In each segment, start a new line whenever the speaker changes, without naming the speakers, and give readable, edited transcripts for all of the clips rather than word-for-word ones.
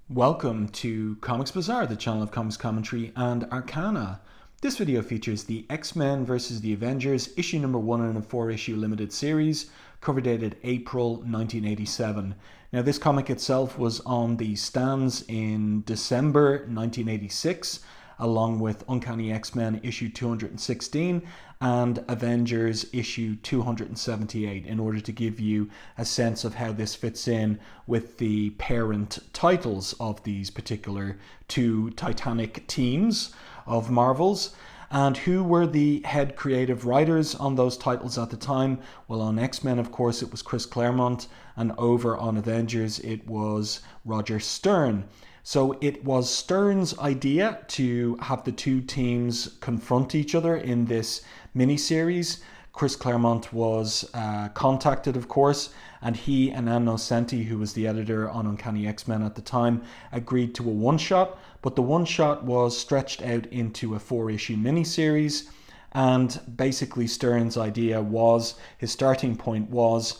Welcome to Comics Bazaar, the channel of comics commentary and arcana. This video features the X-Men vs. the Avengers, issue number 1 in a 4-issue limited series, cover dated April 1987. Now, this comic itself was on the stands in December 1986, along with Uncanny X-Men issue 216 and Avengers issue 278, in order to give you a sense of how this fits in with the parent titles of these particular two titanic teams of Marvels. And who were the head creative writers on those titles at the time? Well, on X-Men, of course, it was Chris Claremont, and over on Avengers, it was Roger Stern. So it was Stern's idea to have the two teams confront each other in this miniseries. Chris Claremont was contacted, of course, and he and Ann Nocenti, who was the editor on Uncanny X-Men at the time, agreed to a one-shot, but the one-shot was stretched out into a 4-issue miniseries, and basically Stern's idea was, his starting point was,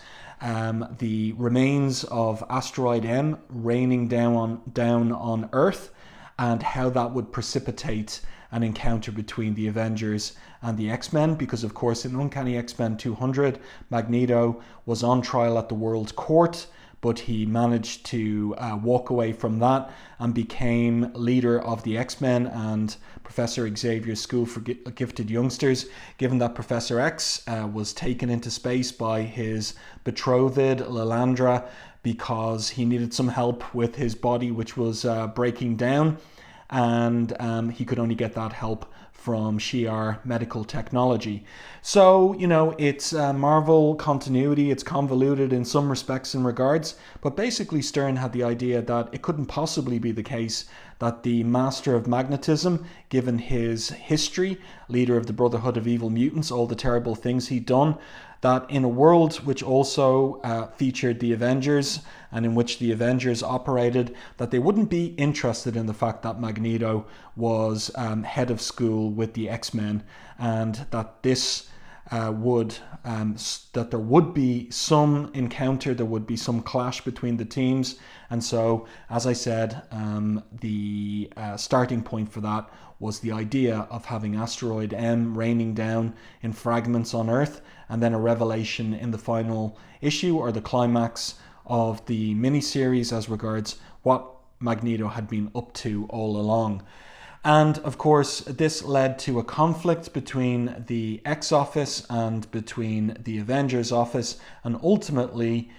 the remains of asteroid M raining down on Earth, and how that would precipitate an encounter between the Avengers and the X-Men, because of course in Uncanny X-Men 200, Magneto was on trial at the World Court, but he managed to walk away from that and became leader of the X-Men and Professor Xavier's School for Gifted Youngsters, given that Professor X was taken into space by his betrothed, Lilandra, because he needed some help with his body, which was breaking down, and he could only get that help from Shi'ar medical technology. So, you know, it's Marvel continuity, it's convoluted in some respects and regards, but basically Stern had the idea that it couldn't possibly be the case that the master of magnetism, given his history, leader of the Brotherhood of Evil Mutants, all the terrible things he'd done, that in a world which also featured the Avengers and in which the Avengers operated, that they wouldn't be interested in the fact that Magneto was head of school with the X-Men, and that this that there would be some encounter, there would be some clash between the teams. And so, as I said, the starting point for that was the idea of having asteroid M raining down in fragments on Earth, and then a revelation in the final issue, or the climax of the miniseries, as regards what Magneto had been up to all along. And of course, this led to a conflict between the X office and between the Avengers office, and ultimately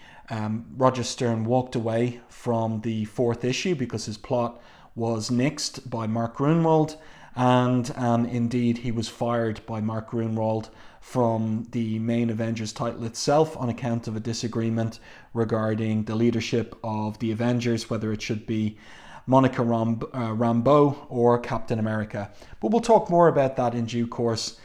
Roger Stern walked away from the 4th issue because his plot was nixed by Mark Gruenwald, and indeed he was fired by Mark Gruenwald from the main Avengers title itself on account of a disagreement regarding the leadership of the Avengers, whether it should be Monica Rambeau or Captain America. But we'll talk more about that in due course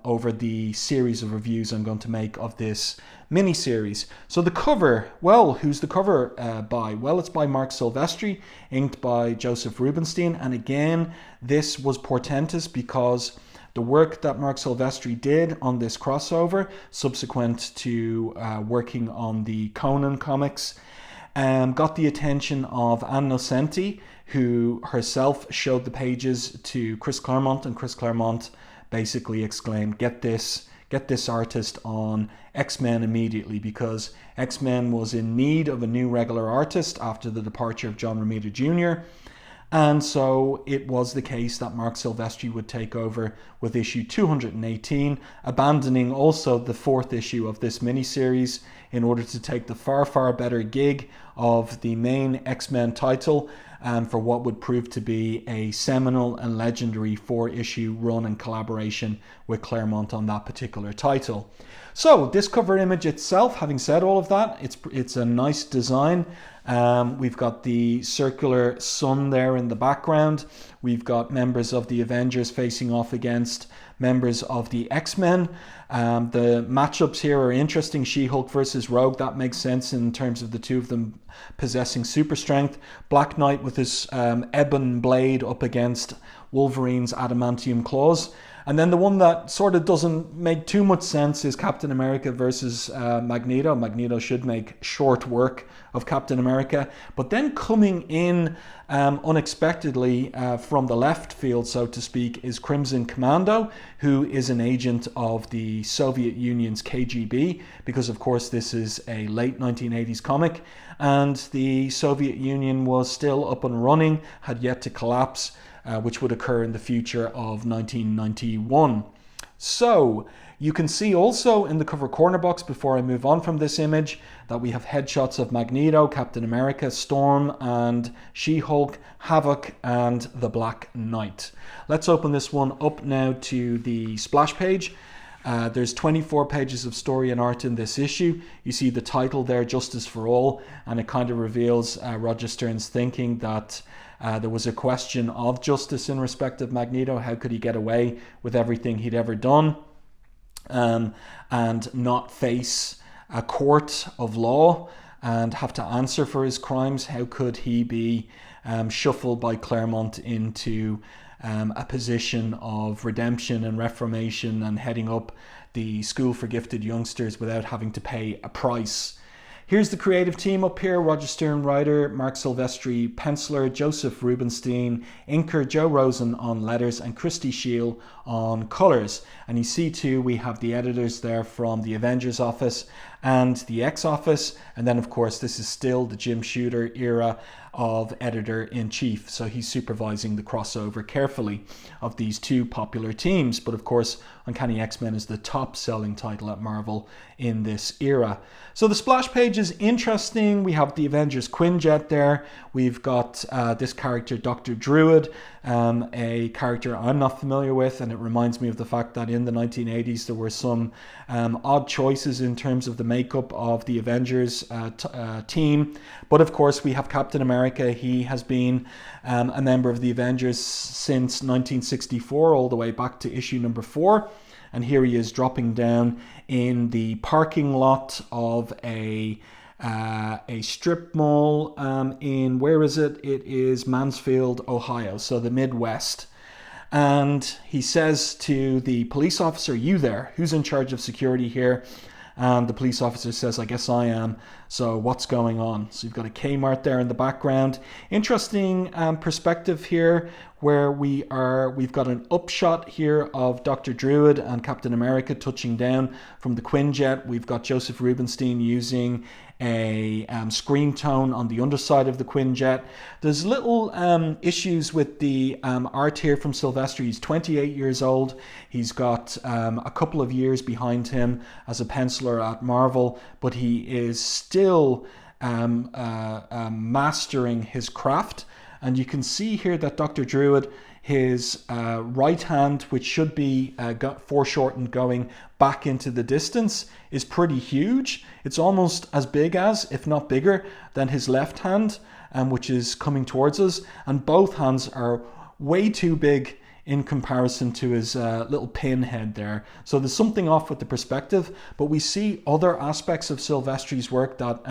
over the series of reviews I'm going to make of this mini-series. So the cover, well, who's the cover by? Well, it's by Marc Silvestri, inked by Joseph Rubinstein, and again, this was portentous because the work that Marc Silvestri did on this crossover, subsequent to working on the Conan comics, got the attention of Ann Nocenti, who herself showed the pages to Chris Claremont, and Chris Claremont basically exclaimed, get this artist on X-Men immediately, because X-Men was in need of a new regular artist after the departure of John Romita Jr., and so it was the case that Marc Silvestri would take over with issue 218, abandoning also the 4th issue of this miniseries in order to take the far, far better gig of the main X-Men title, for what would prove to be a seminal and legendary 4-issue run and collaboration with Claremont on that particular title. So this cover image itself, having said all of that, it's a nice design. We've got the circular sun there in the background. We've got members of the Avengers facing off against members of the X-Men. The matchups here are interesting. She-Hulk versus Rogue, that makes sense in terms of the two of them possessing super strength. Black Knight with his ebon blade up against Wolverine's adamantium claws. And then the one that sort of doesn't make too much sense is Captain America versus Magneto. Magneto should make short work of Captain America. But then coming in unexpectedly from the left field, so to speak, is Crimson Commando, who is an agent of the Soviet Union's KGB, because of course this is a late 1980s comic, and the Soviet Union was still up and running, had yet to collapse, which would occur in the future of 1991. So you can see also in the cover corner box, before I move on from this image, that we have headshots of Magneto, Captain America, Storm, and She-Hulk, Havoc, and the Black Knight. Let's open this one up now to the splash page. There's 24 pages of story and art in this issue. You see the title there, Justice for All, and it kind of reveals Roger Stern's thinking that there was a question of justice in respect of Magneto. How could he get away with everything he'd ever done and not face a court of law and have to answer for his crimes? How could he be shuffled by Claremont into a position of redemption and reformation and heading up the School for Gifted Youngsters without having to pay a price? Here's the creative team up here. Roger Stern writer, Marc Silvestri penciler, Joseph Rubinstein inker, Joe Rosen on letters, and Christy Shield on colours. And you see too, we have the editors there from the Avengers office and the X office. And then of course, this is still the Jim Shooter era of editor-in-chief. So he's supervising the crossover carefully of these two popular teams. But of course, Uncanny X-Men is the top-selling title at Marvel in this era. So the splash page is interesting. We have the Avengers Quinjet there. We've got this character, Dr. Druid, a character I'm not familiar with, and it reminds me of the fact that in the 1980s there were some odd choices in terms of the makeup of the Avengers team. But of course we have Captain America. He has been a member of the Avengers since 1964, all the way back to issue number 4. And here he is dropping down in the parking lot of a strip mall in, where is it? It is Mansfield, Ohio, so the Midwest. And he says to the police officer, "You there? Who's in charge of security here?" And the police officer says, "I guess I am. So what's going on?" So you've got a Kmart there in the background. Interesting perspective here, where we've got an upshot here of Dr. Druid and Captain America touching down from the Quinjet. We've got Joseph Rubinstein using a screen tone on the underside of the Quinjet. There's little issues with the art here from Silvestri. He's 28 years old. He's got a couple of years behind him as a penciler at Marvel, but he is still mastering his craft. And you can see here that Dr. Druid, his right hand, which should be foreshortened going back into the distance, is pretty huge. It's almost as big as, if not bigger, than his left hand, which is coming towards us. And both hands are way too big in comparison to his little pin head there. So there's something off with the perspective, but we see other aspects of Silvestri's work that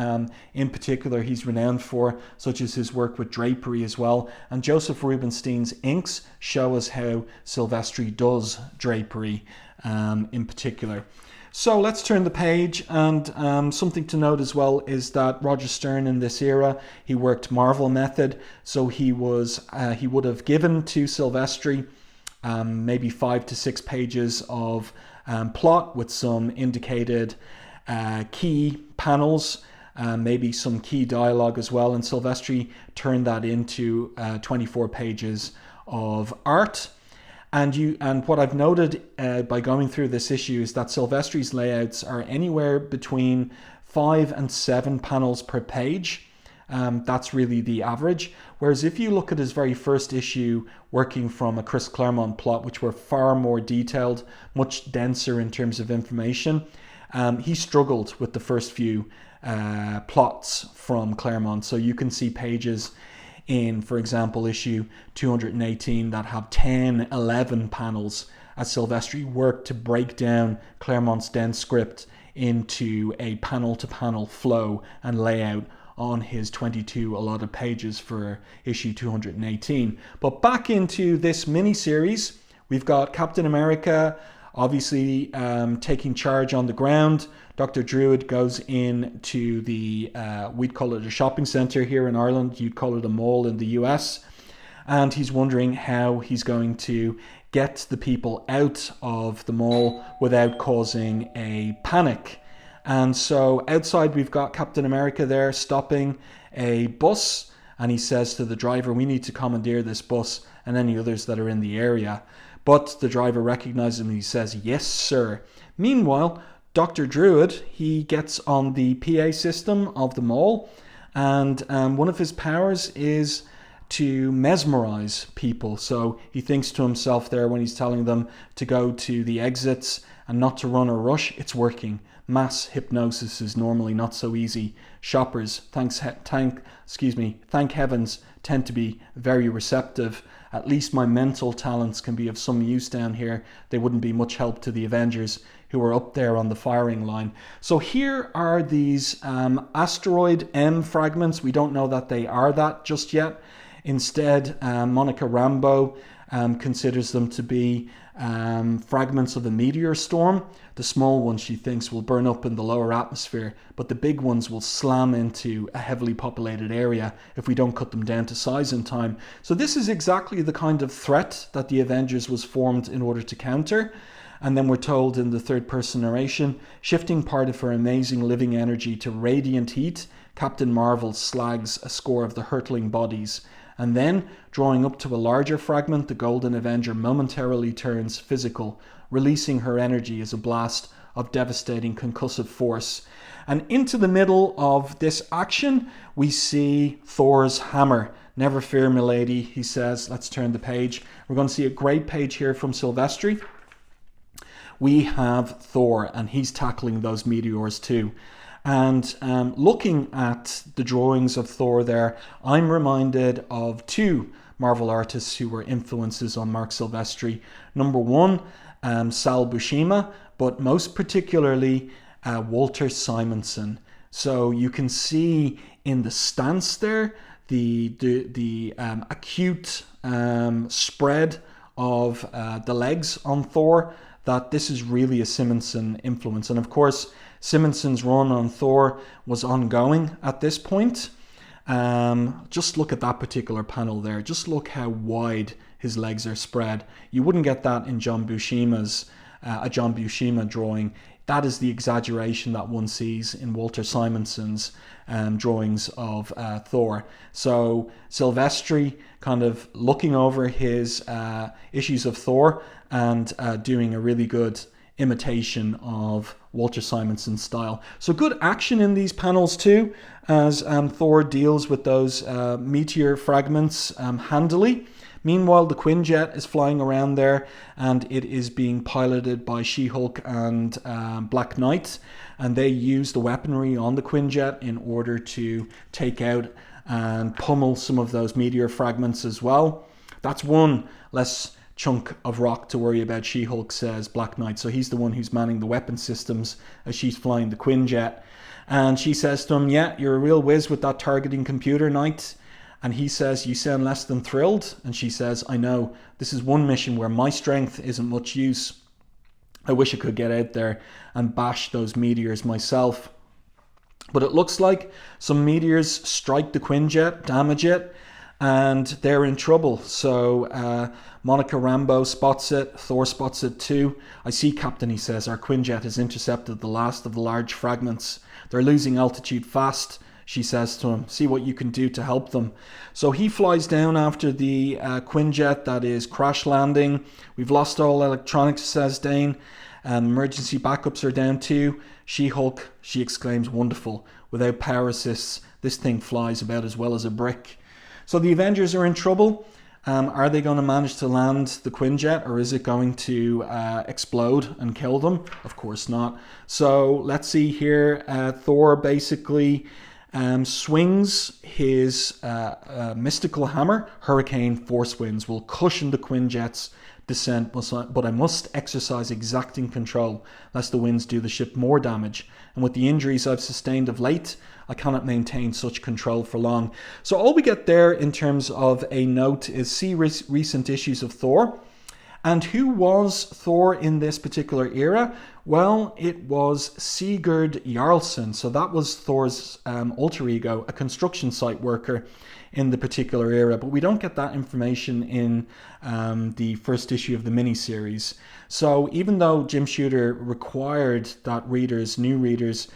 in particular he's renowned for, such as his work with drapery as well. And Joseph Rubinstein's inks show us how Silvestri does drapery in particular. So let's turn the page, and something to note as well is that Roger Stern in this era, he worked Marvel method, so he would have given to Silvestri maybe 5 to 6 pages of plot with some indicated key panels, maybe some key dialogue as well, and Silvestri turned that into 24 pages of art. And what I've noted by going through this issue is that Silvestri's layouts are anywhere between 5 and 7 panels per page. That's really the average. Whereas if you look at his very first issue, working from a Chris Claremont plot, which were far more detailed, much denser in terms of information, he struggled with the first few plots from Claremont. So you can see pages in, for example, issue 218 that have 10, 11 panels, as Silvestri worked to break down Claremont's dense script into a panel-to-panel flow and layout on his 22 allotted pages for issue 218. But back into this mini-series, We've got Captain America obviously taking charge on the ground. Dr. Druid goes in to the, we'd call it a shopping centre here in Ireland, you'd call it a mall in the US, and he's wondering how he's going to get the people out of the mall without causing a panic. And so outside we've got Captain America there stopping a bus, and he says to the driver, we need to commandeer this bus and any others that are in the area. But the driver recognizes him and he says, yes, sir. Meanwhile, Dr. Druid, he gets on the PA system of the mall, and one of his powers is to mesmerize people. So he thinks to himself there when he's telling them to go to the exits and not to run or rush, it's working. Mass hypnosis is normally not so easy. Shoppers, thank heavens, tend to be very receptive. At least my mental talents can be of some use down here. They wouldn't be much help to the Avengers who are up there on the firing line. So here are these asteroid M fragments. We don't know that they are that just yet. Instead, Monica Rambeau considers them to be fragments of a meteor storm. The small ones, she thinks, will burn up in the lower atmosphere, but the big ones will slam into a heavily populated area if we don't cut them down to size in time. So this is exactly the kind of threat that the Avengers was formed in order to counter. And then we're told in the third person narration, shifting part of her amazing living energy to radiant heat, Captain Marvel slags a score of the hurtling bodies. And then, drawing up to a larger fragment, the Golden Avenger momentarily turns physical, releasing her energy as a blast of devastating concussive force. And into the middle of this action, we see Thor's hammer. Never fear, milady, he says. Let's turn the page. We're going to see a great page here from Silvestri. We have Thor, and he's tackling those meteors too. And looking at the drawings of Thor there, I'm reminded of two Marvel artists who were influences on Marc Silvestri. Number one, Sal Buscema, but most particularly Walter Simonson. So you can see in the stance there the acute spread of the legs on Thor, that this is really a Simonson influence. And of course, Simonson's run on Thor was ongoing at this point. Just look at that particular panel there. Just look how wide his legs are spread. You wouldn't get that in John Buscema's a John Buscema drawing. That is the exaggeration that one sees in Walter Simonson's drawings of Thor. So Silvestri kind of looking over his issues of Thor and doing a really good imitation of Walter Simonson's style. So good action in these panels too, as Thor deals with those meteor fragments handily. Meanwhile, the Quinjet is flying around there, and it is being piloted by She-Hulk and Black Knight, and they use the weaponry on the Quinjet in order to take out and pummel some of those meteor fragments as well. That's one less chunk of rock to worry about, She-Hulk, says Black Knight. So he's the one who's manning the weapon systems as she's flying the Quinjet. And she says to him, yeah, you're a real whiz with that targeting computer, Knight. And he says, you sound less than thrilled. And she says, I know, this is one mission where my strength isn't much use. I wish I could get out there and bash those meteors myself. But it looks like some meteors strike the Quinjet, damage it, and they're in trouble. So Monica Rambeau spots it, Thor spots it too. I see, Captain, he says, our Quinjet has intercepted the last of the large fragments. They're losing altitude fast, she says to him. See what you can do to help them. So he flies down after the Quinjet that is crash landing. We've lost all electronics, says Dane. Emergency backups are down too. She-Hulk, she exclaims, wonderful. Without power assists, this thing flies about as well as a brick. So the Avengers are in trouble. Are they going to manage to land the Quinjet, or is it going to explode and kill them? Of course not. So let's see here. Thor basically swings his mystical hammer. Hurricane force winds will cushion the Quinjet's descent, but I must exercise exacting control lest the winds do the ship more damage. And with the injuries I've sustained of late, I cannot maintain such control for long. So all we get there in terms of a note is see recent issues of Thor. And who was Thor in this particular era? Well, it was Sigurd Jarlsson. So that was Thor's alter ego, a construction site worker in the particular era. But we don't get that information in the first issue of the miniseries. So even though Jim Shooter required that new readers,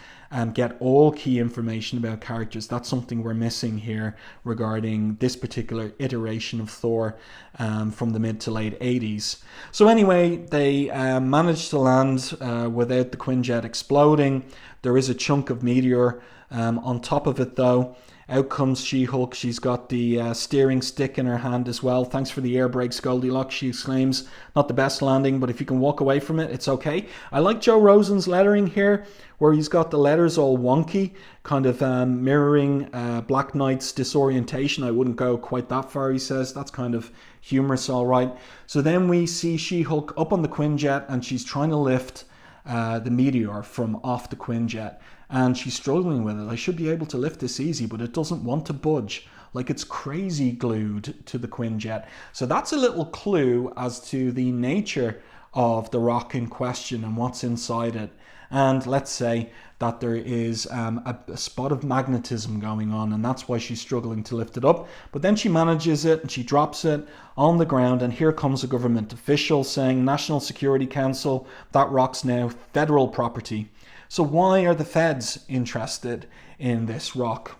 get all key information about characters, that's something we're missing here regarding this particular iteration of Thor from the mid to late 80s. So anyway, they managed to land without the Quinjet exploding. There is a chunk of meteor on top of it though. Out comes She-Hulk. She's got the steering stick in her hand as well. Thanks for the air brakes, Goldilocks, she exclaims. Not the best landing, but if you can walk away from it, it's okay. I like Joe Rosen's lettering here, where he's got the letters all wonky, kind of mirroring Black Knight's disorientation. I wouldn't go quite that far, he says. That's kind of humorous, all right. So then we see She-Hulk up on the Quinjet, and she's trying to lift the meteor from off the Quinjet. And she's struggling with it. I should be able to lift this easy, but it doesn't want to budge. Like it's crazy glued to the Quinjet. So that's a little clue as to the nature of the rock in question and what's inside it. And let's say that there is a spot of magnetism going on, and that's why she's struggling to lift it up. But then she manages it and she drops it on the ground, and here comes a government official saying, National Security Council, that rock's now federal property. So why are the feds interested in this rock?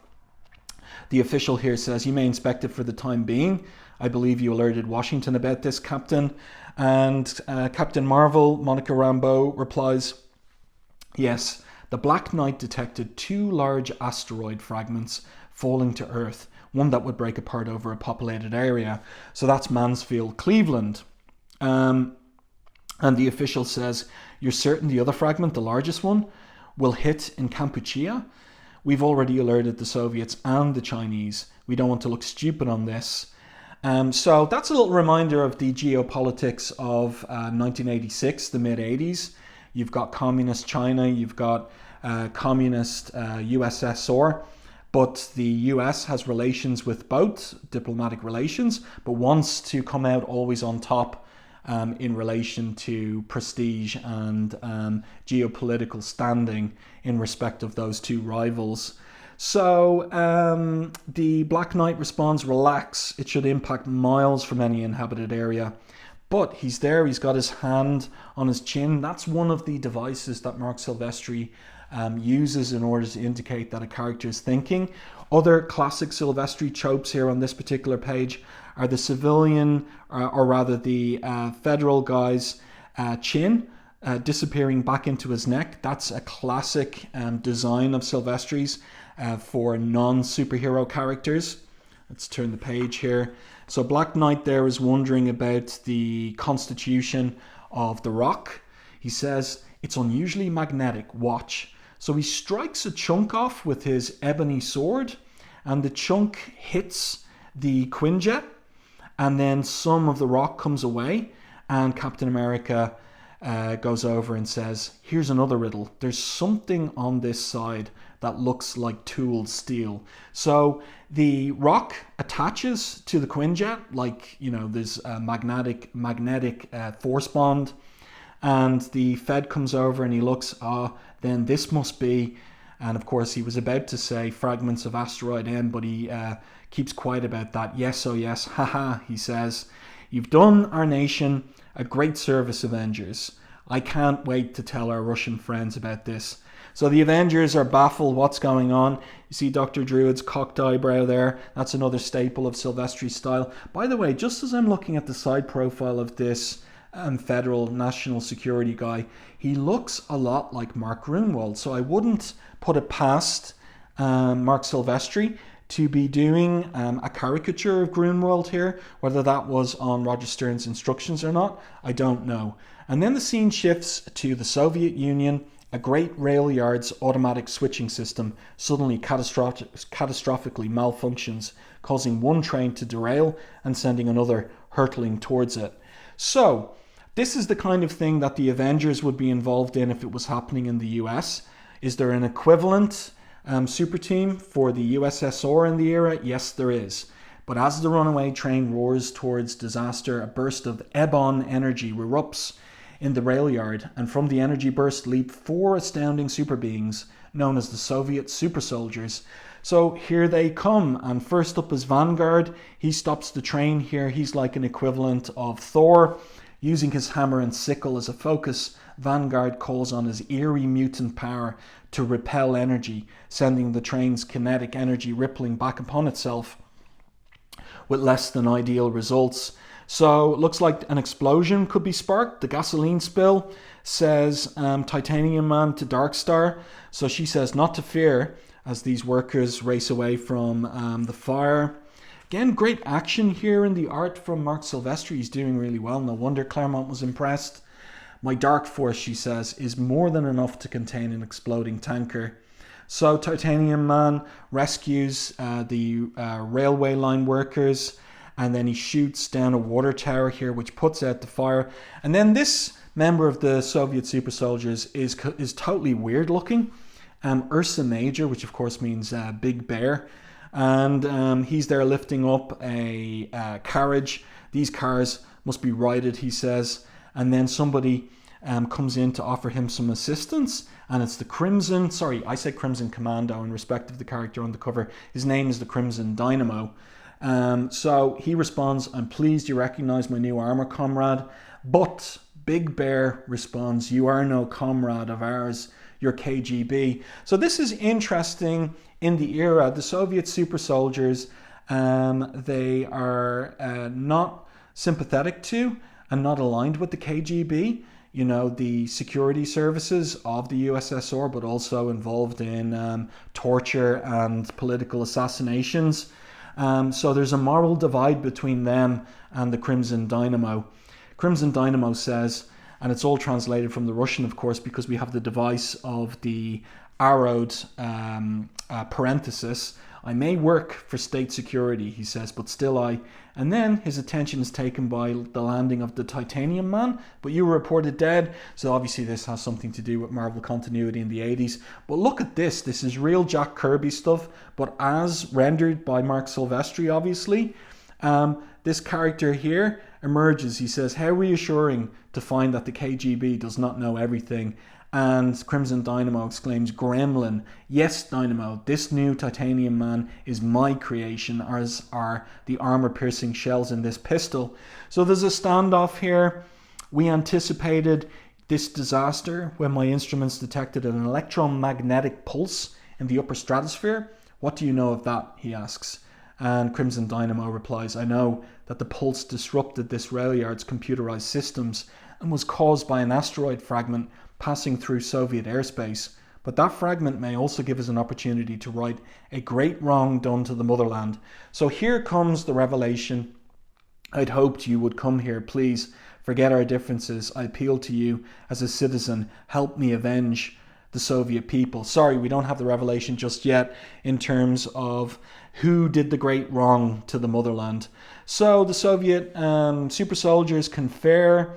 The official here says, you may inspect it for the time being. I believe you alerted Washington about this, Captain. And Captain Marvel, Monica Rambeau, replies, yes, the Black Knight detected 2 large asteroid fragments falling to Earth, one that would break apart over a populated area. So that's Mansfield, Cleveland. And the official says, you're certain the other fragment, the largest one, will hit in Kampuchea? We've already alerted the Soviets and the Chinese. We don't want to look stupid on this. So that's a little reminder of the geopolitics of 1986, the mid-80s. You've got communist China, you've got communist USSR, but the US has relations with both, diplomatic relations, but wants to come out always on top in relation to prestige and geopolitical standing in respect of those two rivals. So the Black Knight responds, relax, it should impact miles from any inhabited area. But he's there, he's got his hand on his chin. That's one of the devices that Marc Silvestri uses in order to indicate that a character is thinking. Other classic Silvestri tropes here on this particular page are the civilian, or rather the federal guy's chin disappearing back into his neck. That's a classic design of Silvestri's for non-superhero characters. Let's turn the page here. So Black Knight there is wondering about the constitution of the rock. He says, it's unusually magnetic, watch. So he strikes a chunk off with his ebony sword, and the chunk hits the Quinjet, and then some of the rock comes away, and Captain America goes over and says, here's another riddle. There's something on this side that looks like tooled steel. So the rock attaches to the Quinjet, like, you know, there's a magnetic force bond, and the Fed comes over and he looks, then this must be, and of course he was about to say fragments of asteroid M, but he keeps quiet about that. Yes, oh yes, haha, he says, you've done our nation a great service, Avengers. I can't wait to tell our Russian friends about this. So the Avengers are baffled what's going on. You see Dr. Druid's cocked eyebrow there. That's another staple of Silvestri's style. By the way, just as I'm looking at the side profile of this federal national security guy, he looks a lot like Mark Grunwald. So I wouldn't put it past Marc Silvestri to be doing a caricature of Grunwald here. Whether that was on Roger Stern's instructions or not, I don't know. And then the scene shifts to the Soviet Union. A great rail yard's automatic switching system suddenly catastrophically malfunctions, causing one train to derail and sending another hurtling towards it. So this is the kind of thing that the Avengers would be involved in if it was happening in the US. Is there an equivalent super team for the USSR in the era? Yes, there is. But as the runaway train roars towards disaster, a burst of Ebon energy erupts in the rail yard, and from the energy burst leap 4 astounding super beings known as the Soviet super soldiers. So here they come, and first up is Vanguard. He stops the train here. He's like an equivalent of Thor. Using his hammer and sickle as a focus, Vanguard calls on his eerie mutant power to repel energy, sending the train's kinetic energy rippling back upon itself with less than ideal results. So it looks like an explosion could be sparked. The gasoline spill, says Titanium Man to Darkstar. So she says not to fear as these workers race away from the fire. Again, great action here in the art from Marc Silvestri. He's doing really well. No wonder Claremont was impressed. My dark force, she says, is more than enough to contain an exploding tanker. So Titanium Man rescues the railway line workers, and then he shoots down a water tower here, which puts out the fire. And then this member of the Soviet super soldiers is totally weird looking. Ursa Major, which of course means big bear. And he's there lifting up a carriage. These cars must be righted, he says. And then somebody comes in to offer him some assistance. And it's the Crimson, I said Crimson Commando in respect of the character on the cover. His name is the Crimson Dynamo. So he responds, I'm pleased you recognize my new armor comrade. But Big Bear responds, you are no comrade of ours. You're KGB. So this is interesting in the era. The Soviet super soldiers, they are not sympathetic to and not aligned with the KGB, you know, the security services of the USSR, but also involved in torture and political assassinations. So there's a moral divide between them and the Crimson Dynamo. Crimson Dynamo says, and it's all translated from the Russian, of course, because we have the device of the arrowed parenthesis. I may work for state security, he says, but still I... And then his attention is taken by the landing of the Titanium Man, but you were reported dead. So obviously this has something to do with Marvel continuity in the 80s. But look at this. This is real Jack Kirby stuff, but as rendered by Marc Silvestri, obviously. This character here emerges. He says, how reassuring to find that the KGB does not know everything. And Crimson Dynamo exclaims, Gremlin, yes, Dynamo, this new Titanium Man is my creation, as are the armor-piercing shells in this pistol. So there's a standoff here. We anticipated this disaster when my instruments detected an electromagnetic pulse in the upper stratosphere. What do you know of that, he asks. And Crimson Dynamo replies, I know that the pulse disrupted this rail yard's computerized systems and was caused by an asteroid fragment passing through Soviet airspace. But that fragment may also give us an opportunity to right a great wrong done to the motherland. So here comes the revelation. I'd hoped you would come here. Please forget our differences. I appeal to you as a citizen. Help me avenge the Soviet people. Sorry, we don't have the revelation just yet in terms of who did the great wrong to the motherland. So the Soviet super soldiers confer.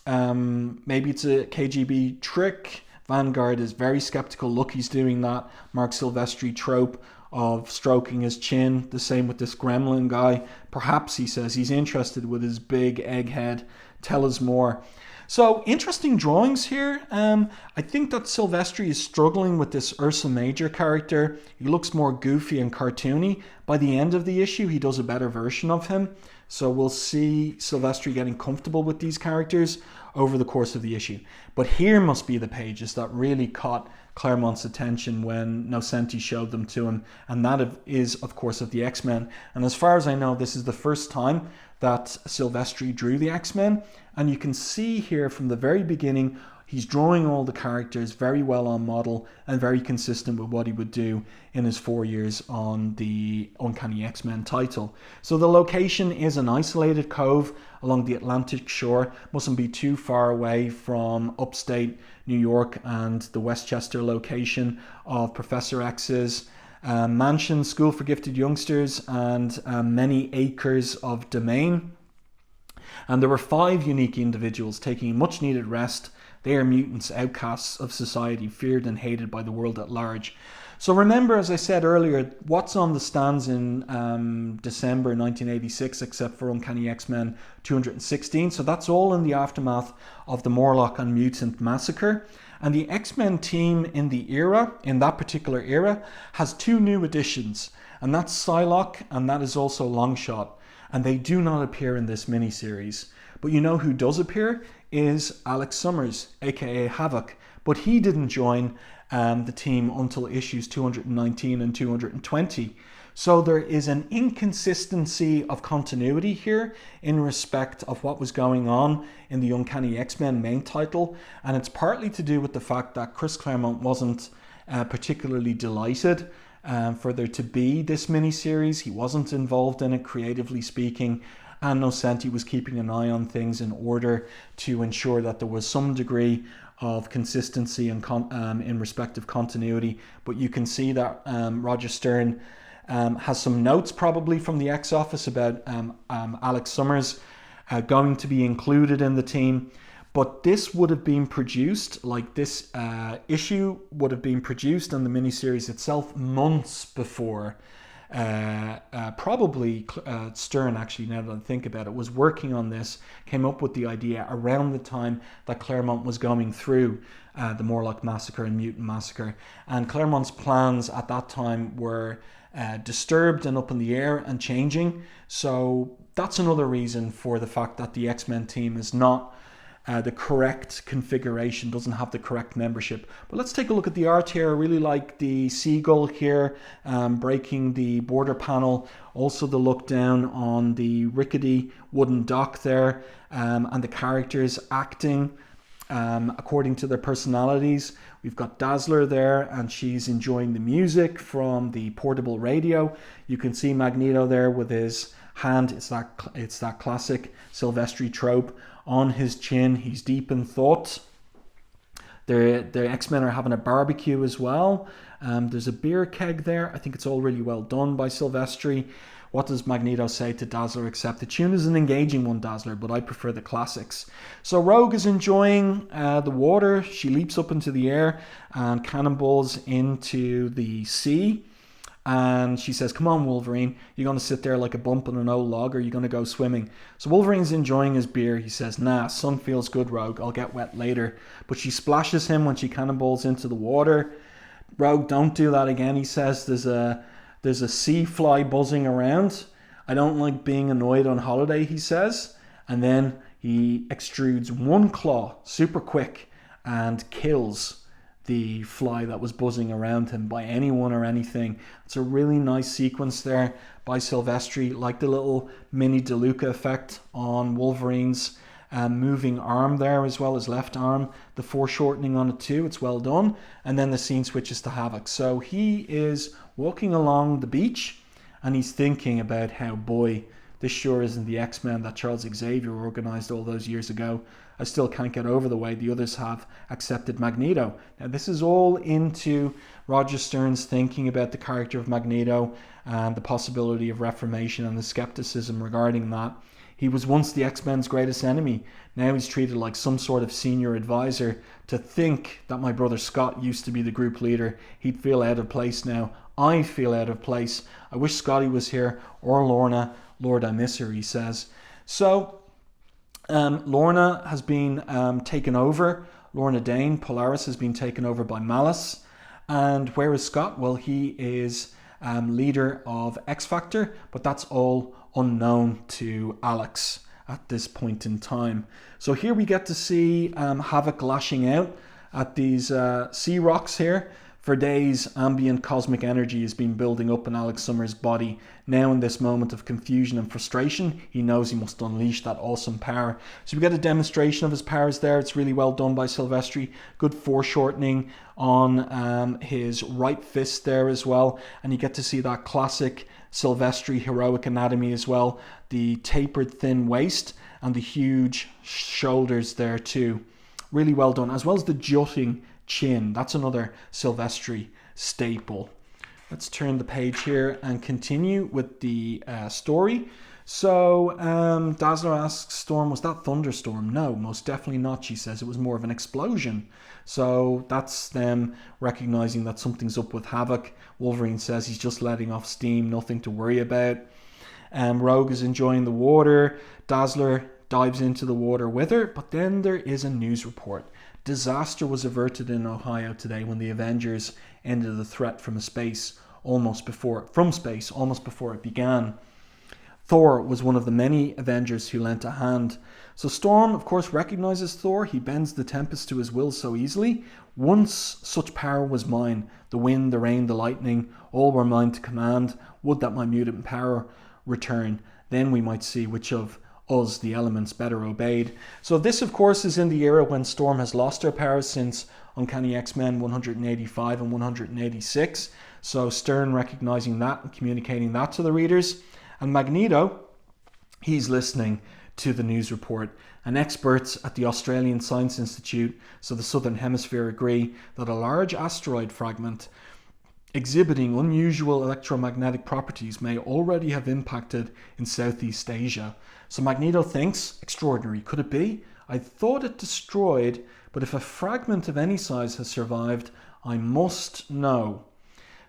Maybe it's a KGB trick. Vanguard is very skeptical. Look, he's doing that Marc Silvestri trope of stroking his chin. The same with this gremlin guy. Perhaps, he says, he's interested with his big egghead. Tell us more. So, interesting drawings here. I think that Silvestri is struggling with this Ursa Major character. He looks more goofy and cartoony. By the end of the issue, he does a better version of him. So we'll see Silvestri getting comfortable with these characters over the course of the issue. But here must be the pages that really caught Claremont's attention when Nocenti showed them to him. And that is, of course, of the X-Men. And as far as I know, this is the first time that Silvestri drew the X-Men. And you can see here from the very beginning, he's drawing all the characters very well on model and very consistent with what he would do in his 4 years on the Uncanny X-Men title. So the location is an isolated cove along the Atlantic shore. Mustn't be too far away from upstate New York and the Westchester location of Professor X's mansion, school for gifted youngsters, and many acres of domain. And there were 5 unique individuals taking a much needed rest. They are mutants, outcasts of society, feared and hated by the world at large. So remember, as I said earlier, what's on the stands in December 1986, except for Uncanny X-Men 216. So that's all in the aftermath of the Morlock and Mutant Massacre. And the X-Men team in that particular era, has 2 new additions. And that's Psylocke, and that is also Longshot. And they do not appear in this miniseries. But you know who does appear is Alex Summers, aka Havoc. But he didn't join the team until issues 219 and 220. So there is an inconsistency of continuity here in respect of what was going on in the Uncanny X-Men main title. And it's partly to do with the fact that Chris Claremont wasn't particularly delighted for there to be this miniseries. He wasn't involved in it, creatively speaking. And Nocenti was keeping an eye on things in order to ensure that there was some degree of consistency and in respect of continuity. But you can see that Roger Stern has some notes probably from the X-Office about Alex Summers going to be included in the team. But this would have been produced, like this issue would have been produced and the miniseries itself months before. Probably Stern, actually, now that I think about it, was working on this, came up with the idea around the time that Claremont was going through the Morlock Massacre and Mutant Massacre. And Claremont's plans at that time were disturbed and up in the air and changing. So that's another reason for the fact that the X-Men team is not the correct configuration, doesn't have the correct membership. But let's take a look at the art here. I really like the seagull here breaking the border panel. Also the look down on the rickety wooden dock there, and the characters acting according to their personalities. We've got Dazzler there, and she's enjoying the music from the portable radio. You can see Magneto there with his hand. It's that classic Silvestri trope. On his chin, he's deep in thought. The X-Men are having a barbecue as well. There's a beer keg there. I think it's all really well done by Silvestri. What does Magneto say to Dazzler except the tune is an engaging one, Dazzler, but I prefer the classics. So Rogue is enjoying the water. She leaps up into the air and cannonballs into the sea. And she says, come on, Wolverine, you're going to sit there like a bump on an old log, or you're going to go swimming. So Wolverine's enjoying his beer. He says, nah, sun feels good, Rogue. I'll get wet later. But she splashes him when she cannonballs into the water. Rogue, don't do that again, he says. There's a sea fly buzzing around. I don't like being annoyed on holiday, he says. And then he extrudes one claw super quick and kills the fly that was buzzing around him by anyone or anything. It's a really nice sequence there by Silvestri, like the little mini DeLuca effect on Wolverine's moving arm there, as well as left arm, the foreshortening on it too. It's well done. And then the scene switches to Havoc. So he is walking along the beach and he's thinking about how, boy, this sure isn't the X-Men that Charles Xavier organized all those years ago. I still can't get over the way the others have accepted Magneto. Now, this is all into Roger Stern's thinking about the character of Magneto and the possibility of reformation and the skepticism regarding that. He was once the X-Men's greatest enemy. Now he's treated like some sort of senior advisor. To think that my brother Scott used to be the group leader, he'd feel out of place now. I feel out of place. I wish Scotty was here, or Lorna. Lord, I miss her, he says. So Lorna has been taken over. Lorna Dane, Polaris, has been taken over by Malice. And where is Scott? Well, he is leader of X Factor, but that's all unknown to Alex at this point in time. So here we get to see Havoc lashing out at these sea rocks here. For days, ambient cosmic energy has been building up in Alex Summers' body. Now in this moment of confusion and frustration, he knows he must unleash that awesome power. So we get a demonstration of his powers there. It's really well done by Silvestri. Good foreshortening on his right fist there as well. And you get to see that classic Silvestri heroic anatomy as well. The tapered thin waist and the huge shoulders there too. Really well done, as well as the jutting chin. That's another Silvestri staple. Let's turn the page here and continue with the story. So Dazzler asks Storm, was that thunderstorm? No, most definitely not, she says. It was more of an explosion. So that's them recognizing that something's up with Havoc. Wolverine says he's just letting off steam, nothing to worry about. Rogue is enjoying the water. Dazzler dives into the water with her, but then there is a news report. Disaster was averted in Ohio today when the Avengers ended the threat from space almost before it began. Thor was one of the many Avengers who lent a hand. So Storm, of course, recognizes Thor. He bends the Tempest to his will so easily. Once such power was mine. The wind, the rain, the lightning, all were mine to command. Would that my mutant power return. Then we might see which of us the elements better obeyed. So this, of course, is in the era when Storm has lost her powers since Uncanny X-Men 185 and 186. So Stern recognizing that and communicating that to the readers. And Magneto, he's listening to the news report. And experts at the Australian Science Institute, so the Southern Hemisphere, agree that a large asteroid fragment exhibiting unusual electromagnetic properties may already have impacted in Southeast Asia. So Magneto thinks, extraordinary, could it be? I thought it destroyed, but if a fragment of any size has survived, I must know.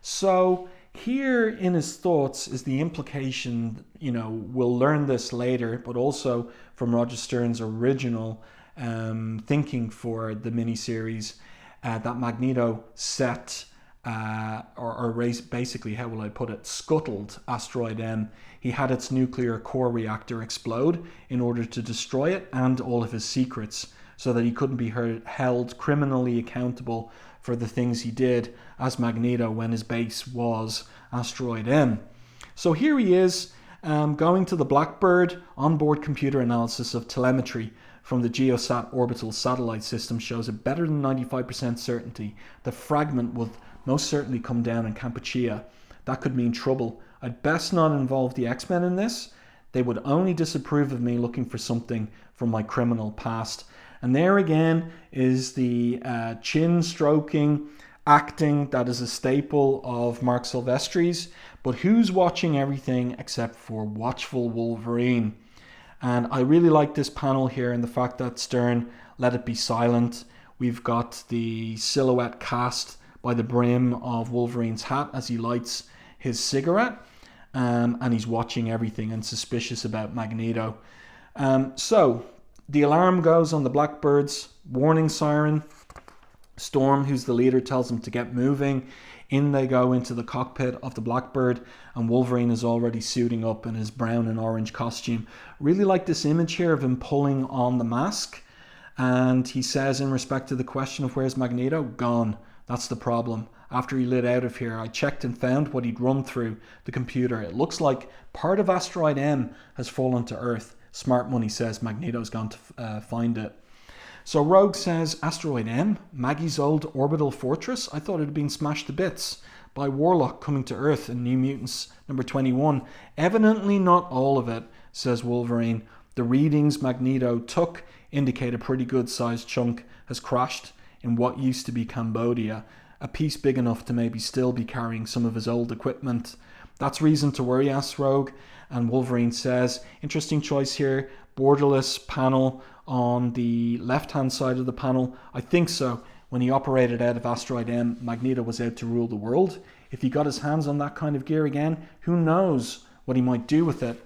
So here in his thoughts is the implication, we'll learn this later, but also from Roger Stern's original thinking for the miniseries, that Magneto set, basically, how will I put it, scuttled Asteroid M. He had its nuclear core reactor explode in order to destroy it and all of his secrets, so that he couldn't be held criminally accountable for the things he did as Magneto when his base was Asteroid M. So here he is, going to the Blackbird. Onboard computer analysis of telemetry from the Geosat orbital satellite system shows a better than 95% certainty the fragment would most certainly come down in Kampuchea. That could mean trouble. I'd best not involve the X-Men in this. They would only disapprove of me looking for something from my criminal past. And there again is the chin stroking acting that is a staple of Marc Silvestri's. But who's watching everything except for watchful Wolverine? And I really like this panel here and the fact that Stern let it be silent. We've got the silhouette cast by the brim of Wolverine's hat as he lights his cigarette. And he's watching everything and suspicious about Magneto. So the alarm goes on the Blackbird's warning siren. Storm, who's the leader, tells them to get moving. In they go into the cockpit of the Blackbird, and Wolverine is already suiting up in his brown and orange costume. Really like this image here of him pulling on the mask. And he says, in respect to the question of where's Magneto, gone. That's the problem. After he lit out of here, I checked and found what he'd run through the computer. It looks like part of Asteroid M has fallen to Earth. Smart Money says Magneto's gone to find it. So Rogue says, Asteroid M, Maggie's old orbital fortress? I thought it had been smashed to bits by Warlock coming to Earth in New Mutants number 21. Evidently not all of it, says Wolverine. The readings Magneto took indicate a pretty good sized chunk has crashed in what used to be Cambodia. A piece big enough to maybe still be carrying some of his old equipment. That's reason to worry, asks Rogue. And Wolverine says, interesting choice here, borderless panel on the left-hand side of the panel. I think so. When he operated out of Asteroid M, Magneto was out to rule the world. If he got his hands on that kind of gear again, who knows what he might do with it.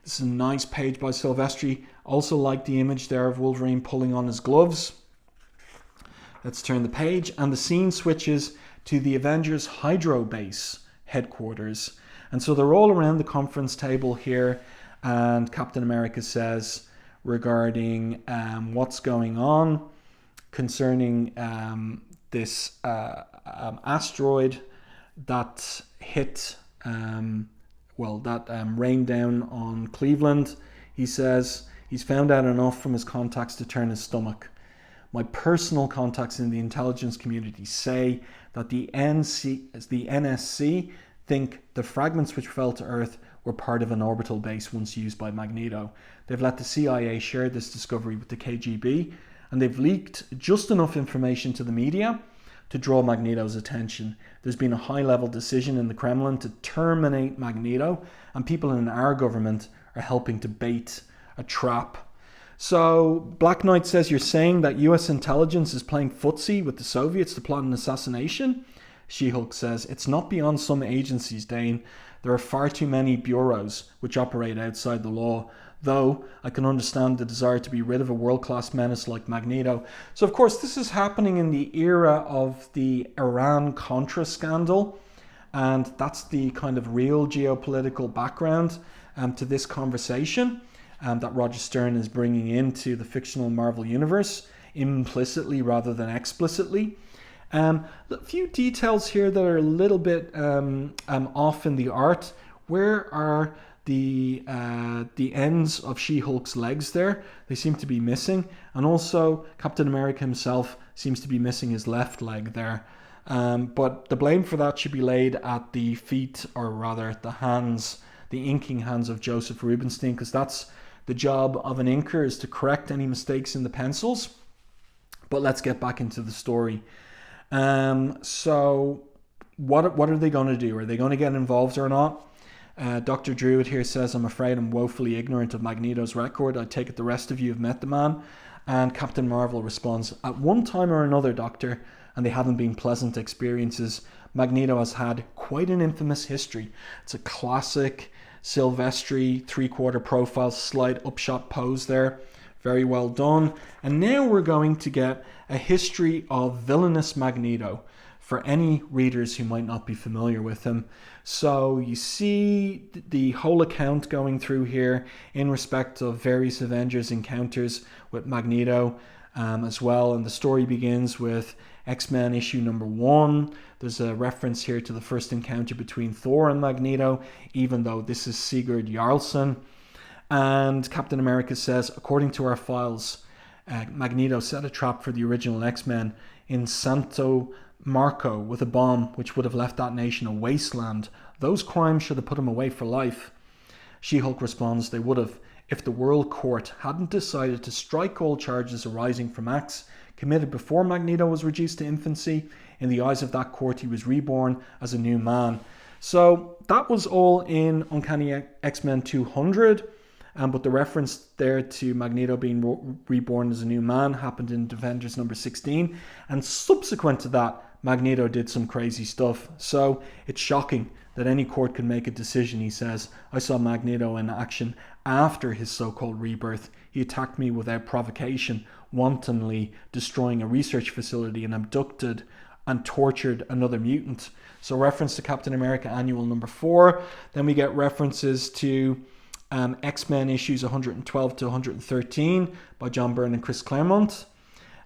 This is a nice page by Silvestri. Also like the image there of Wolverine pulling on his gloves. Let's turn the page, and the scene switches to the Avengers Hydro Base headquarters. And so they're all around the conference table here, and Captain America says regarding what's going on concerning this asteroid that hit, rained down on Cleveland. He says he's found out enough from his contacts to turn his stomach. My personal contacts in the intelligence community say that the NSC think the fragments which fell to Earth were part of an orbital base once used by Magneto. They've let the CIA share this discovery with the KGB, and they've leaked just enough information to the media to draw Magneto's attention. There's been a high-level decision in the Kremlin to terminate Magneto, and people in our government are helping to bait a trap. So Black Knight says, you're saying that US intelligence is playing footsie with the Soviets to plot an assassination? She-Hulk says, it's not beyond some agencies, Dane. There are far too many bureaus which operate outside the law, though I can understand the desire to be rid of a world-class menace like Magneto. So of course this is happening in the era of the Iran-Contra scandal, and that's the kind of real geopolitical background to this conversation that Roger Stern is bringing into the fictional Marvel universe, implicitly rather than explicitly. A few details here that are a little bit off in the art. Where are the ends of She-Hulk's legs there? They seem to be missing. And also Captain America himself seems to be missing his left leg there. But the blame for that should be laid at the feet, or rather the hands, the inking hands of Joseph Rubinstein, because that's the job of an inker, is to correct any mistakes in the pencils. But let's get back into the story. So what are they going to do? Are they going to get involved or not? Dr. Druid here says, I'm afraid I'm woefully ignorant of Magneto's record. I take it the rest of you have met the man. And Captain Marvel responds, at one time or another, Doctor, and they haven't been pleasant experiences. Magneto has had quite an infamous history. It's a classic Silvestri 3/4 profile, slight upshot pose there. Very well done. And now we're going to get a history of villainous Magneto for any readers who might not be familiar with him. So you see the whole account going through here in respect of various Avengers encounters with Magneto as well. And the story begins with X-Men issue number 1. There's a reference here to the first encounter between Thor and Magneto, even though this is Sigurd Jarlsson. And Captain America says, according to our files, Magneto set a trap for the original X-Men in Santo Marco with a bomb which would have left that nation a wasteland. Those crimes should have put him away for life. She-Hulk responds, they would have, if the World Court hadn't decided to strike all charges arising from acts committed before Magneto was reduced to infancy. In the eyes of that court, he was reborn as a new man. So that was all in Uncanny X-Men 200. But the reference there to Magneto being reborn as a new man happened in Avengers number 16. And subsequent to that, Magneto did some crazy stuff. So it's shocking that any court could make a decision, he says. I saw Magneto in action after his so-called rebirth. He attacked me without provocation, wantonly destroying a research facility, and abducted and tortured another mutant. So reference to Captain America Annual number 4. Then we get references to X-Men issues 112 to 113 by John Byrne and Chris Claremont.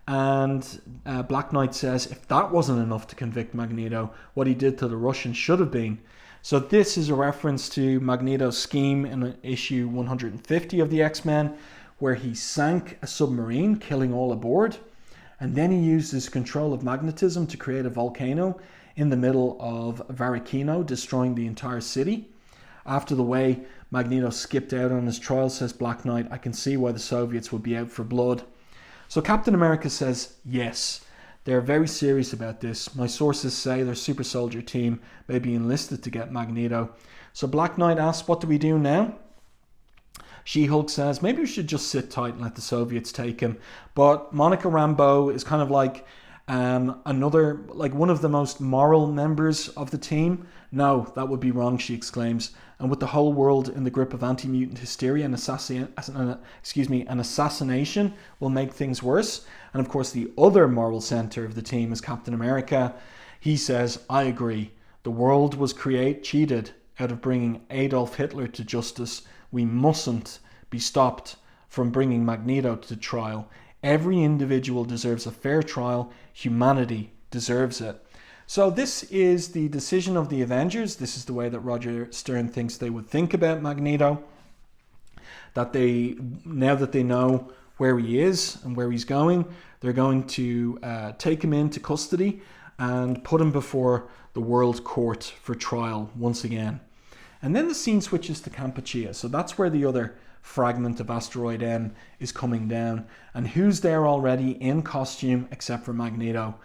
And Black Knight says, if that wasn't enough to convict Magneto, what he did to the Russians should have been. So this is a reference to Magneto's scheme in issue 150 of the X-Men, where he sank a submarine, killing all aboard. And then he used his control of magnetism to create a volcano in the middle of Varakino, destroying the entire city. After the way Magneto skipped out on his trial, says Black Knight, I can see why the Soviets would be out for blood. So Captain America says, yes, they're very serious about this. My sources say their super soldier team may be enlisted to get Magneto. So Black Knight asks, what do we do now? She-Hulk says, maybe we should just sit tight and let the Soviets take him. But Monica Rambeau is kind of like one of the most moral members of the team. No, that would be wrong, she exclaims. And with the whole world in the grip of anti-mutant hysteria, an assassination will make things worse. And of course, the other moral center of the team is Captain America. He says, I agree. The world was cheated out of bringing Adolf Hitler to justice. We mustn't be stopped from bringing Magneto to trial. Every individual deserves a fair trial. Humanity deserves it. So this is the decision of the Avengers. This is the way that Roger Stern thinks they would think about Magneto. Now that they know where he is and where he's going, they're going to take him into custody and put him before the World Court for trial once again. And then the scene switches to Kampuchea. So that's where the other fragment of Asteroid M is coming down. And who's there already in costume except for Magneto?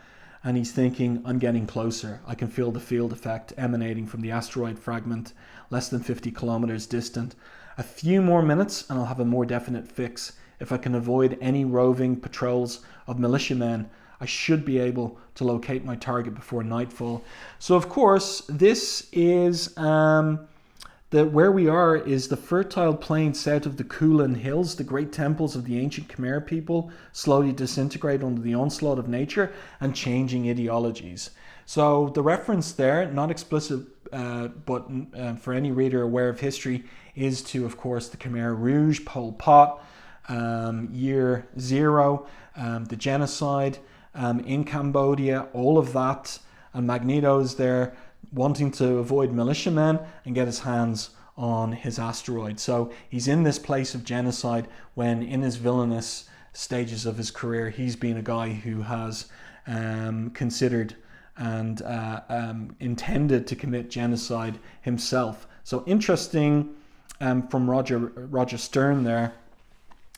and he's thinking, I'm getting closer. I can feel the field effect emanating from the asteroid fragment less than 50 kilometers distant. A few more minutes and I'll have a more definite fix. If I can avoid any roving patrols of militiamen, I should be able to locate my target before nightfall. So of course, this is where we are is the fertile plain south of the Kulin Hills. The great temples of the ancient Khmer people slowly disintegrate under the onslaught of nature and changing ideologies. So the reference there, not explicit, but for any reader aware of history, is to, of course, the Khmer Rouge, Pol Pot, Year Zero, the genocide in Cambodia, all of that. And Magneto's there wanting to avoid militiamen and get his hands on his asteroid. So he's in this place of genocide when in his villainous stages of his career, he's been a guy who has considered and intended to commit genocide himself. So interesting from Roger Stern there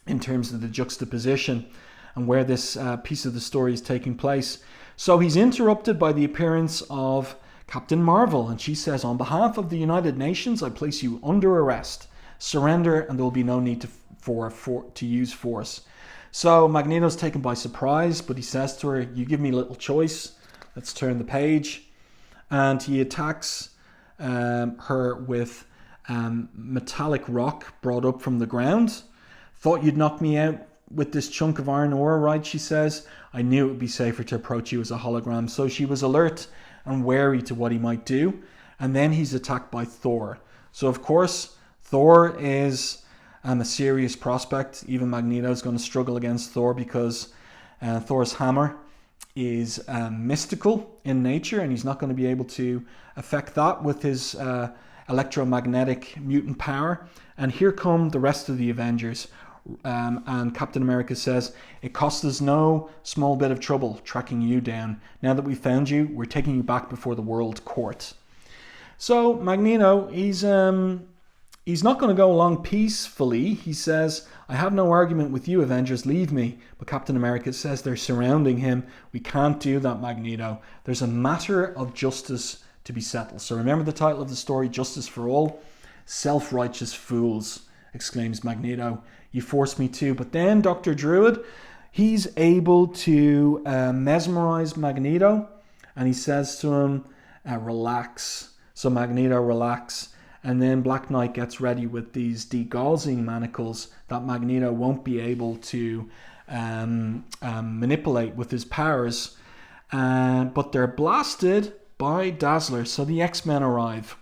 in terms of the juxtaposition and where this piece of the story is taking place. So he's interrupted by the appearance of Captain Marvel, and she says, on behalf of the United Nations, I place you under arrest. Surrender and there will be no need to use force. So Magneto's taken by surprise, but he says to her, you give me little choice. Let's turn the page. And he attacks her with metallic rock brought up from the ground. Thought you'd knock me out with this chunk of iron ore, right? She says. I knew it would be safer to approach you as a hologram. So she was alert and wary to what he might do. And then he's attacked by Thor. So of course, Thor is a serious prospect. Even Magneto is going to struggle against Thor because Thor's hammer is mystical in nature, and he's not going to be able to affect that with his electromagnetic mutant power. And here come the rest of the Avengers. And Captain America says, it cost us no small bit of trouble tracking you down. Now that we've found you, we're taking you back before the World Court. So Magneto, he's not going to go along peacefully. He says, I have no argument with you, Avengers, leave me. But Captain America says they're surrounding him. We can't do that, Magneto. There's a matter of justice to be settled. So remember the title of the story, Justice for All? Self-righteous fools, exclaims Magneto. You forced me to. But then Dr. Druid, he's able to mesmerize Magneto, and he says to him, relax. So Magneto relax. And then Black Knight gets ready with these degaussing manacles that Magneto won't be able to manipulate with his powers. But they're blasted by Dazzler. So the X-Men arrive.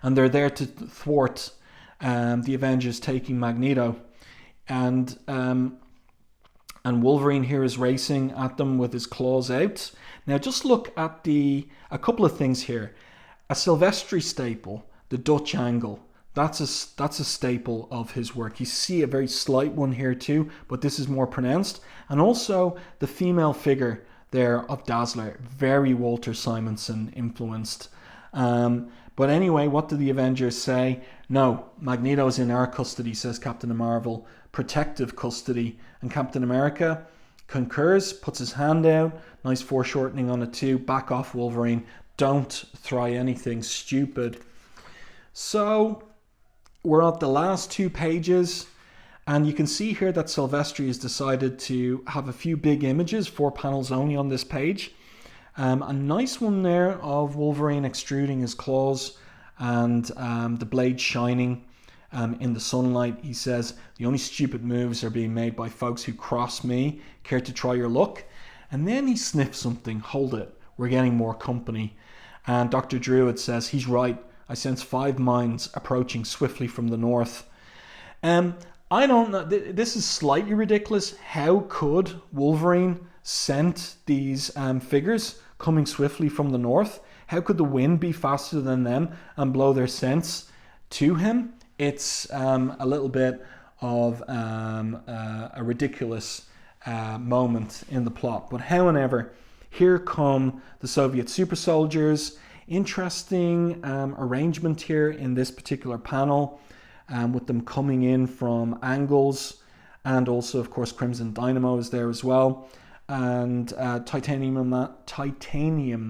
And they're there to thwart the Avengers taking Magneto. And Wolverine here is racing at them with his claws out. Now just look at a couple of things here. A Silvestri staple, the Dutch angle, that's a staple of his work. You see a very slight one here too, but this is more pronounced. And also the female figure there of Dazzler, very Walter Simonson influenced. But anyway, what do the Avengers say? No, Magneto's in our custody, says Captain Marvel. Protective custody. And Captain America concurs, puts his hand out. Nice foreshortening on it too. Back off, Wolverine. Don't try anything stupid. So we're at the last 2 pages, and you can see here that Silvestri has decided to have a few big images, 4 panels only on this page. A nice one there of Wolverine extruding his claws and the blade shining in the sunlight. He says, the only stupid moves are being made by folks who cross me. Care to try your luck? And then he sniffs something. Hold it. We're getting more company. And Dr. Druid says, he's right. I sense 5 minds approaching swiftly from the north. I don't know. This is slightly ridiculous. How could Wolverine scent these figures coming swiftly from the north? How could the wind be faster than them and blow their scents to him? It's a little bit of a ridiculous moment in the plot. But however, here come the Soviet super soldiers. Interesting arrangement here in this particular panel, with them coming in from angles, and also of course Crimson Dynamo is there as well. And Titanium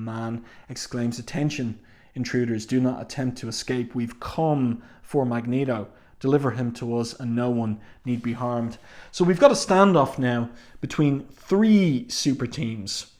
Man exclaims, "Attention, intruders, do not attempt to escape. We've come for Magneto. Deliver him to us and no one need be harmed." So we've got a standoff now between three super teams.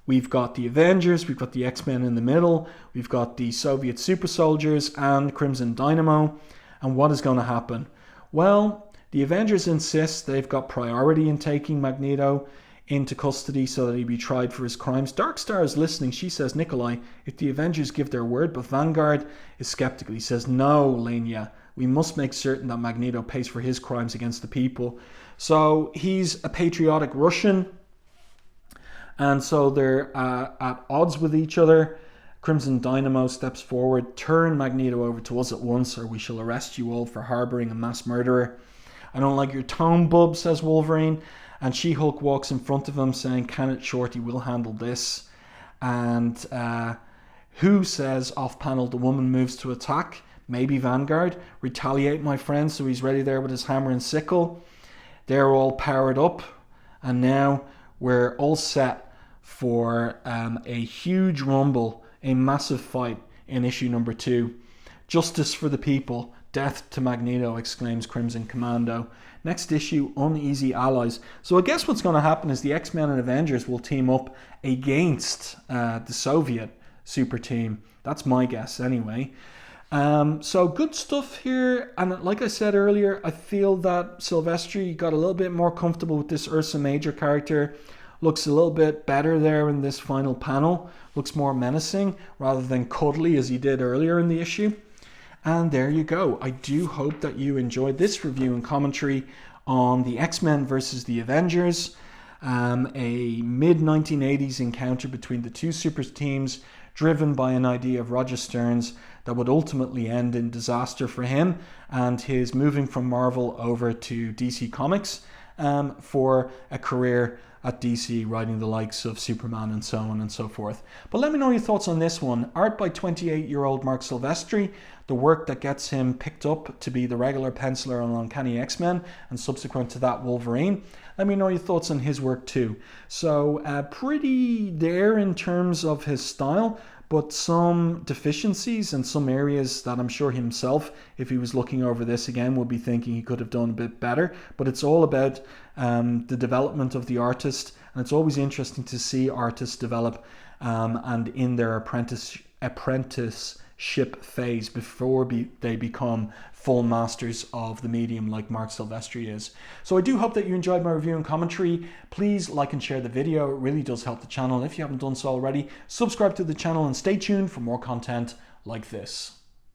We've got the Avengers, we've got the X-Men in the middle, we've got the Soviet super soldiers and Crimson Dynamo. And what is going to happen? Well, the Avengers insist they've got priority in taking Magneto into custody so that he be tried for his crimes. Darkstar is listening. She says, "Nikolai, if the Avengers give their word," but Vanguard is skeptical. He says, "No, Lenya, we must make certain that Magneto pays for his crimes against the people." So he's a patriotic Russian, and so they're at odds with each other. Crimson Dynamo steps forward, "Turn Magneto over to us at once or we shall arrest you all for harbouring a mass murderer." "I don't like your tone, bub," says Wolverine. And She-Hulk walks in front of him saying, "Can it, Shorty, we'll handle this." And Who says off panel, "The woman moves to attack." Maybe Vanguard. "Retaliate, my friend." So he's ready there with his hammer and sickle. They're all powered up. And now we're all set for a huge rumble, a massive fight in issue number 2. "Justice for the people. Death to Magneto," exclaims Crimson Commando. Next issue, Uneasy Allies. So I guess what's going to happen is the X-Men and Avengers will team up against the Soviet super team. That's my guess anyway. So good stuff here. And like I said earlier, I feel that Silvestri got a little bit more comfortable with this Ursa Major character. Looks a little bit better there in this final panel. Looks more menacing rather than cuddly as he did earlier in the issue. And there you go. I do hope that you enjoyed this review and commentary on the X-Men versus the Avengers. A mid-1980s encounter between the two super teams driven by an idea of Roger Stern's that would ultimately end in disaster for him and his moving from Marvel over to DC Comics for a career at DC, writing the likes of Superman and so on and so forth. But let me know your thoughts on this one. Art by 28-year-old Marc Silvestri, the work that gets him picked up to be the regular penciler on Uncanny X-Men, and subsequent to that Wolverine. Let me know your thoughts on his work too. So pretty there in terms of his style, but some deficiencies and some areas that I'm sure himself, if he was looking over this again, would be thinking he could have done a bit better. But it's all about the development of the artist, and it's always interesting to see artists develop and in their apprenticeship phase before they become full masters of the medium like Marc Silvestri is. So I do hope that you enjoyed my review and commentary. Please like and share the video. It really does help the channel. If you haven't done so already, subscribe to the channel and stay tuned for more content like this.